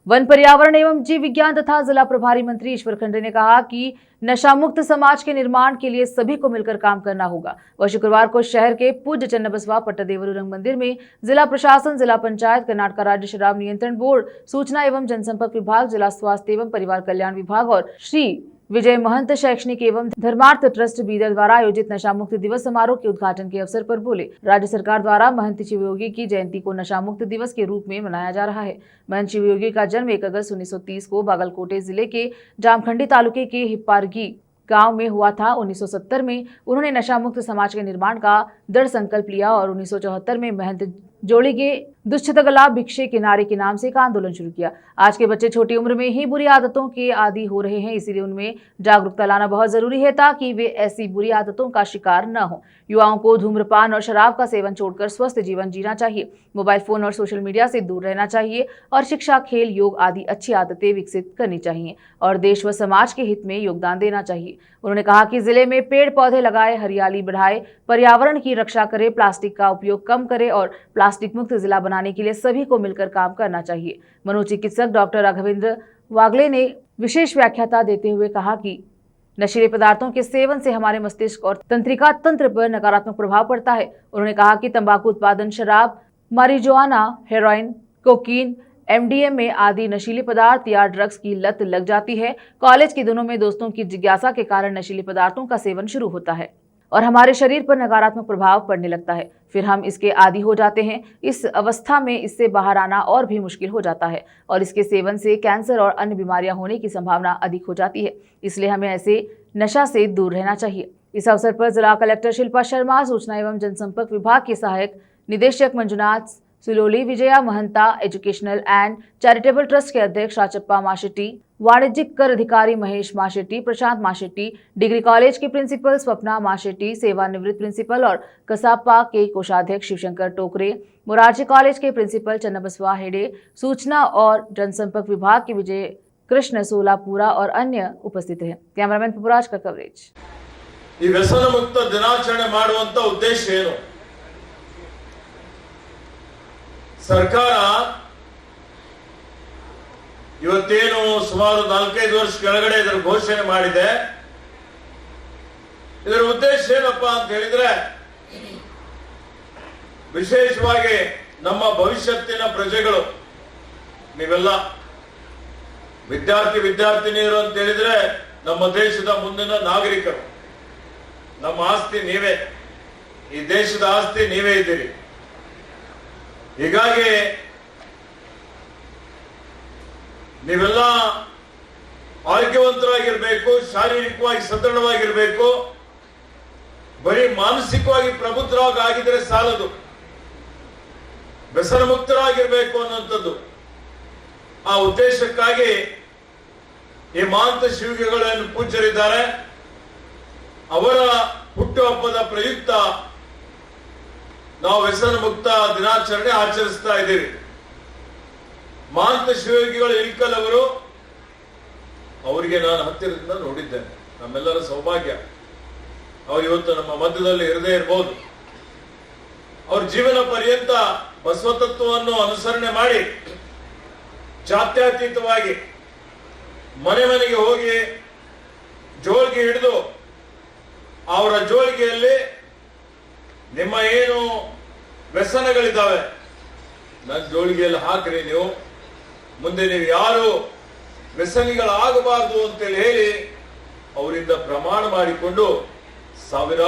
One पर्यावरण एवं जीव विज्ञान तथा जिला प्रभारी मंत्री ईश्वर खंडे ने कहा कि नशा मुक्त समाज के निर्माण के लिए सभी को मिलकर काम करना होगा। वह शुक्रवार को शहर के पूज्य चन्नबसवा पट्टदेवरू रंग मंदिर में जिला प्रशासन, जिला पंचायत, कर्नाटक राज्य शराब नियंत्रण बोर्ड, सूचना एवं जनसंपर्क विभाग, जिला स्वास्थ्य एवं परिवार कल्याण विभाग और श्री विजय महंत शैक्षणिक एवं धर्मार्थ ट्रस्ट बीदर द्वारा आयोजित नशा मुक्त दिवस समारोह के उद्घाटन के अवसर पर बोले। राज्य सरकार द्वारा महंत शिवयोगी की जयंती को नशा मुक्त दिवस के रूप में मनाया जा रहा है। महंत शिवयोगी का जन्म 1 अगस्त 1930 को बागलकोटे जिले के जामखंडी तालुके के हिप्पारगी गांव में हुआ था। 1970 में उन्होंने नशा मुक्त समाज के निर्माण का दृढ़ संकल्प लिया और 1974 में महंत जोड़ीगे दुष्टगला भिक्षे के नारे के नाम से एक आंदोलन शुरू किया। आज के बच्चे छोटी उम्र में ही बुरी आदतों के आदी हो रहे हैं, इसीलिए उनमें जागरूकता लाना बहुत जरूरी है ताकि वे ऐसी बुरी आदतों का शिकार न हो। युवाओं को धूम्रपान और शराब का सेवन छोड़कर स्वस्थ जीवन जीना चाहिए, मोबाइल फोन और सोशल मीडिया से दूर रहना चाहिए और शिक्षा, खेल, योग आदि अच्छी आदतें विकसित करनी चाहिए और देश व समाज के हित में योगदान देना चाहिए। उन्होंने कहा कि जिले में पेड़ पौधे लगाए, हरियाली बढ़ाए, पर्यावरण की रक्षा करे, प्लास्टिक का उपयोग कम करे और प्लास्टिक मुक्त जिला बनाने के लिए सभी को मिलकर काम करना चाहिए। मनोचिकित्सक डॉक्टर राघवेंद्र वागले ने विशेष व्याख्याता देते हुए कहा कि नशीले पदार्थों के सेवन से हमारे मस्तिष्क और तंत्रिका तंत्र पर नकारात्मक प्रभाव पड़ता है। उन्होंने कहा कि तंबाकू उत्पादन, शराब, मारिजुआना, हेरोइन, कोकीन, MDMA आदि नशीले पदार्थ या ड्रग्स की लत लग जाती है। कॉलेज के दिनों में दोस्तों की जिज्ञासा के कारण नशीले पदार्थों का सेवन शुरू होता है और हमारे शरीर पर नकारात्मक प्रभाव पड़ने लगता है, फिर हम इसके आदी हो जाते हैं। इस अवस्था में इससे बाहर आना और भी मुश्किल हो जाता है और इसके सेवन से कैंसर और अन्य बीमारियां होने की संभावना अधिक हो जाती है, इसलिए हमें ऐसे नशा से दूर रहना चाहिए। इस अवसर पर जिला कलेक्टर शिल्पा शर्मा, सूचना एवं जनसंपर्क विभाग के सहायक निदेशक Manjunath Suloli, Vijaya Mahanta, educational and charitable trust के अध्यक्ष राचप्पा माशेट्टी, वाणिज्यिक कर अधिकारी महेश माशेट्टी, प्रशांत माशेट्टी, डिग्री कॉलेज की प्रिंसिपल स्वप्ना माशेट्टी, सेवानिवृत्त प्रिंसिपल और कसापा के कोषाध्यक्ष शिवशंकर टोकरे, मोरारजी कॉलेज के प्रिंसिपल चन्नबसवा हेडे, सूचना और जनसंपर्क विभाग के विजय कृष्ण सोलापुरा और अन्य उपस्थित रहे। कैमरामैन पुराज का कवरेज। व्यसन मुक्त दिनाचರಣೆ ಮಾಡುವಂತ ಉದ್ದೇಶ ಏನು? ಸರ್ಕಾರ ಇವತ್ತೇನು ಸುಮಾರು 4-5 ವರ್ಷ ಕೆಳಗಡೆ ಇದರ ಘೋಷಣೆ ಮಾಡಿದೆ। ಇದರ ಉದ್ದೇಶ ಏನಪ್ಪಾ ಅಂತ ಹೇಳಿದ್ರೆ, ವಿಶೇಷವಾಗಿ ನಮ್ಮ ಭವಿಷ್ಯತ್ತಿನ ಪ್ರಜೆಗಳು, ನೀವೆಲ್ಲ ವಿದ್ಯಾರ್ಥಿನಿಯರು ಅಂತ ಹೇಳಿದ್ರೆ ನಮ್ಮ ದೇಶದ ಮುಂದಿನ ನಾಗರಿಕರು, ನಮ್ಮ ಆಸ್ತಿ ನೀವೇ, ಈ ದೇಶದ ಆಸ್ತಿ ನೀವೇ ಇದ್ದೀರಿ। ಹೀಗಾಗಿ ನೀವೆಲ್ಲ ಆರೋಗ್ಯವಂತರಾಗಿರ್ಬೇಕು, ಶಾರೀರಿಕವಾಗಿ ಸದೃಢವಾಗಿರ್ಬೇಕು, ಬರೀ ಮಾನಸಿಕವಾಗಿ ಪ್ರಬುದ್ಧರಾಗಿದ್ರೆ ಸಾಲದು, ವ್ಯಸನ ಮುಕ್ತರಾಗಿರ್ಬೇಕು ಅನ್ನುವಂಥದ್ದು। ಆ ಉದ್ದೇಶಕ್ಕಾಗಿ ಈ ಮಹಾಂತ ಶಿವಯೋಗಿಗಳನ್ನು ಪೂಜ್ಯರಿದ್ದಾರೆ, ಅವರ ಹುಟ್ಟುಹಬ್ಬದ ಪ್ರಯುಕ್ತ ನಾವು ವ್ಯಸನ ಮುಕ್ತ ದಿನಾಚರಣೆ ಆಚರಿಸ್ತಾ ಇದ್ದೀವಿ। ಮಹಾಂತ ಶಿವಯೋಗಿಗಳು ಇಳಕಲ್ ಅವರು, ಅವರಿಗೆ ನಾನು ಹತ್ತಿರದಿಂದ ನೋಡಿದ್ದೇನೆ, ನಮ್ಮೆಲ್ಲರ ಸೌಭಾಗ್ಯ ಅವರು ಇವತ್ತು ನಮ್ಮ ಮಧ್ಯದಲ್ಲಿ ಇರದೇ ಇರಬಹುದು। ಅವ್ರ ಜೀವನ ಪರ್ಯಂತ ಬಸವ ತತ್ವವನ್ನು ಅನುಸರಣೆ ಮಾಡಿ ಜಾತ್ಯತೀತವಾಗಿ ಮನೆ ಮನೆಗೆ ಹೋಗಿ ಜೋಳಿಗೆ ಹಿಡಿದು ಅವರ ಜೋಳಿಗೆಯಲ್ಲಿ ನಿಮ್ಮ ಏನು ವ್ಯಸನಗಳಿದ್ದಾವೆ ನನ್ನ ಜೋಳಿಗೆಯಲ್ಲಿ ಹಾಕ್ರಿ, ನೀವು ಮುಂದೆ ನೀವು ಯಾರು ವ್ಯಸನಿಗಳಾಗಬಾರದು ಅಂತೇಳಿ ಹೇಳಿ ಅವರಿಂದ ಪ್ರಮಾಣ ಮಾಡಿಕೊಂಡು ಸಾವಿರಾರು